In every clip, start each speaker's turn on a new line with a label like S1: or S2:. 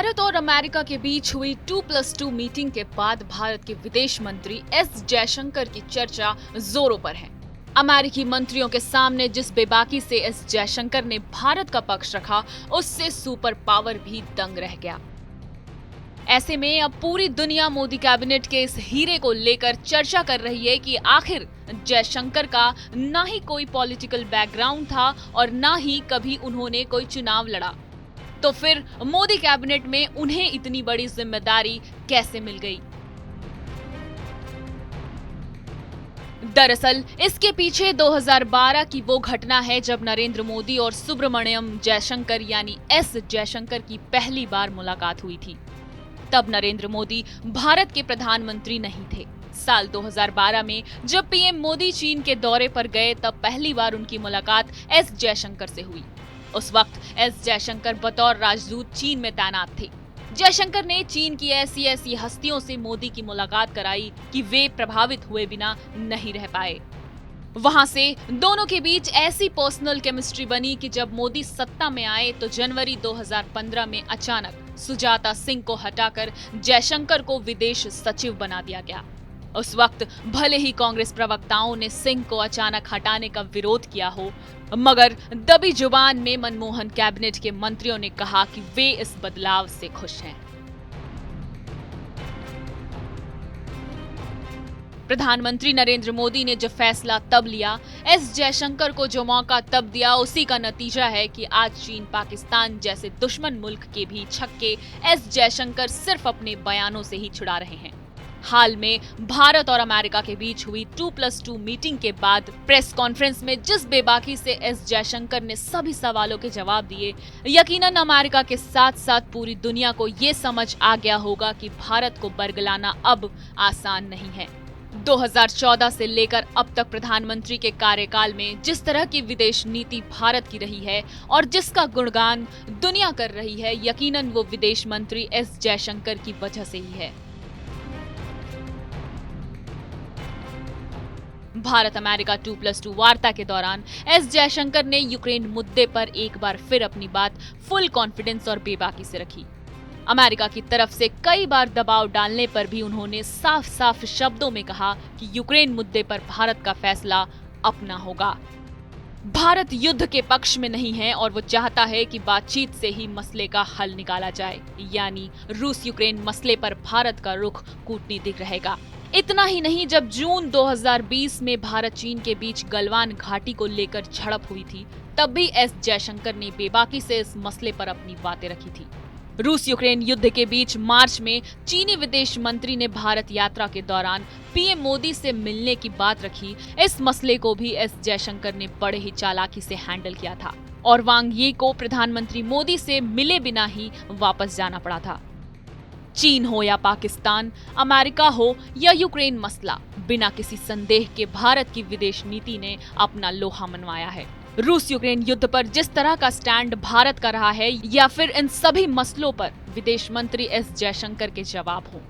S1: भारत और अमेरिका के बीच हुई 2+2 मीटिंग के बाद भारत के विदेश मंत्री एस जयशंकर की चर्चा जोरों पर है। अमेरिकी मंत्रियों के सामने जिस बेबाकी से एस जयशंकर ने भारत का पक्ष रखा, उससे सुपर पावर भी दंग रह गया। ऐसे में अब पूरी दुनिया मोदी कैबिनेट के इस हीरे को लेकर चर्चा कर रही है कि आखिर जयशंकर का ना ही कोई पॉलिटिकल बैकग्राउंड था और ना ही कभी उन्होंने कोई चुनाव लड़ा, तो फिर मोदी कैबिनेट में उन्हें इतनी बड़ी जिम्मेदारी कैसे मिल गई? दरअसल इसके पीछे 2012 की वो घटना है जब नरेंद्र मोदी और सुब्रमण्यम जयशंकर यानी एस जयशंकर की पहली बार मुलाकात हुई थी। तब नरेंद्र मोदी भारत के प्रधानमंत्री नहीं थे। साल 2012 में जब पीएम मोदी चीन के दौरे पर गए, तब पहली बार उनकी मुलाकात एस जयशंकर से हुई। उस वक्त एस जयशंकर बतौर राजदूत चीन में तैनात थे। जयशंकर ने चीन की ऐसी ऐसी हस्तियों से मोदी की मुलाकात कराई कि वे प्रभावित हुए बिना नहीं रह पाए। वहां से दोनों के बीच ऐसी पर्सनल केमिस्ट्री बनी कि जब मोदी सत्ता में आए तो जनवरी 2015 में अचानक सुजाता सिंह को हटाकर जयशंकर को विदेश सचिव बना दिया गया। उस वक्त भले ही कांग्रेस प्रवक्ताओं ने सिंह को अचानक हटाने का विरोध किया हो, मगर दबी जुबान में मनमोहन कैबिनेट के मंत्रियों ने कहा कि वे इस बदलाव से खुश हैं। प्रधानमंत्री नरेंद्र मोदी ने जो फैसला तब लिया, एस जयशंकर को जो मौका तब दिया, उसी का नतीजा है कि आज चीन पाकिस्तान जैसे दुश्मन मुल्क के भी छक्के एस जयशंकर सिर्फ अपने बयानों से ही छुड़ा रहे हैं। हाल में भारत और अमेरिका के बीच हुई 2+2 मीटिंग के बाद प्रेस कॉन्फ्रेंस में जिस बेबाकी से एस जयशंकर ने सभी सवालों के जवाब दिए, यकीनन अमेरिका के साथ साथ पूरी दुनिया को ये समझ आ गया होगा कि भारत को बरगलाना अब आसान नहीं है। 2014 से लेकर अब तक प्रधानमंत्री के कार्यकाल में जिस तरह की विदेश नीति भारत की रही है और जिसका गुणगान दुनिया कर रही है, यकीनन वो विदेश मंत्री एस जयशंकर की वजह से ही है। भारत अमेरिका 2+2 वार्ता के दौरान एस जयशंकर ने यूक्रेन मुद्दे पर एक बार फिर अपनी बात फुल कॉन्फिडेंस और बेबाकी से रखी। अमेरिका की तरफ से कई बार दबाव डालने पर भी उन्होंने साफ साफ शब्दों में कहा कि यूक्रेन मुद्दे पर भारत का फैसला अपना होगा। भारत युद्ध के पक्ष में नहीं है और वो चाहता है कि बातचीत से ही मसले का हल निकाला जाए, यानी रूस यूक्रेन मसले पर भारत का रुख कूटनीतिक रहेगा। इतना ही नहीं, जब जून 2020 में भारत चीन के बीच गलवान घाटी को लेकर झड़प हुई थी, तब भी एस जयशंकर ने बेबाकी से इस मसले पर अपनी बातें रखी थी। रूस यूक्रेन युद्ध के बीच मार्च में चीनी विदेश मंत्री ने भारत यात्रा के दौरान पीएम मोदी से मिलने की बात रखी। इस मसले को भी एस जयशंकर ने बड़े ही चालाकी से हैंडल किया था और वांग यी को प्रधानमंत्री मोदी से मिले बिना ही वापस जाना पड़ा था। चीन हो या पाकिस्तान, अमेरिका हो या यूक्रेन मसला, बिना किसी संदेह के भारत की विदेश नीति ने अपना लोहा मनवाया है। रूस यूक्रेन युद्ध पर जिस तरह का स्टैंड भारत का रहा है, या फिर इन सभी मसलों पर विदेश मंत्री एस जयशंकर के जवाब हो,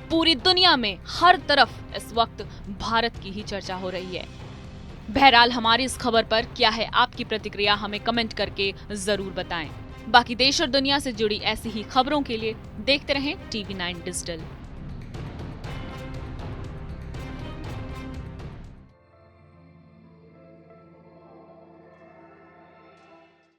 S1: पूरी दुनिया में हर तरफ इस वक्त भारत की ही चर्चा हो रही है। बहरहाल हमारी इस खबर पर क्या है आपकी प्रतिक्रिया, हमें कमेंट करके जरूर बताएं। बाकी देश और दुनिया से जुड़ी ऐसी ही खबरों के लिए देखते रहें TV9 डिजिटल।